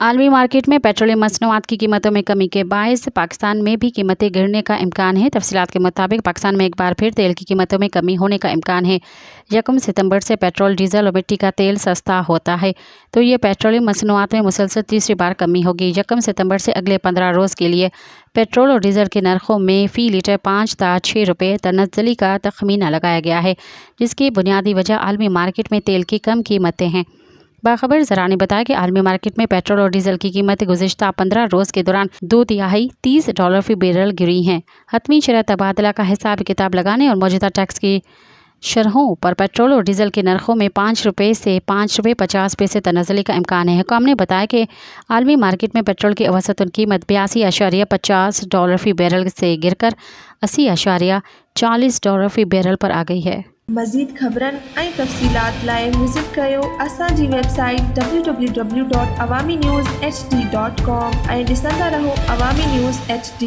आलमी मार्केट में पेट्रोलियम मसनूआत की कीमतों में कमी के बायस पाकिस्तान में भी कीमतें गिरने का इम्कान है। तफसीलात के मुताबिक पाकिस्तान में एक बार फिर तेल की कीमतों में कमी होने का इम्कान है। 1 सितंबर से पेट्रोल, डीजल और मिट्टी का तेल सस्ता होता है, तो ये पेट्रोलियम मसनूआत में मुसलसल तीसरी बार कमी होगी। 1 सितंबर से अगले 15 रोज़ के लिए पेट्रोल और डीजल के नरखों में फ़ी लीटर 5 ता 6 रुपये तनज़्ज़ुली का तखमीना लगाया गया है, जिसकी बुनियादी वजह आलमी मार्केट में तेल की कम कीमतें हैं। बाखबर ज़रा ने बताया कि आलमी मार्केट में पेट्रोल और डीजल की कीमतें गुज़िश्ता 15 रोज़ के दौरान 2/3 $30 फी बैरल गिरी हैं। हतमी शरह तबादला का हिसाब किताब लगाने और मौजूदा टैक्स की शरहों पर पेट्रोल और डीजल के नरखों में 5 रुपये से 5 रुपये 50 पैसे तनज़्ज़ुली का इम्कान है। हुकाम ने बताया कि आलमी मार्केट में पेट्रोल की औसतन कीमत $82.50 फी बैरल से गिरकर $80.40 फी बैरल पर आ गई है। मज़ीद ख़बरन ऐं तफ़सीलात लाइ विज़िट कयो असांजी वेबसाइट www.awamiNewsHD.com ऐं ॾिसंदा रहो अवामी न्यूज़ HD।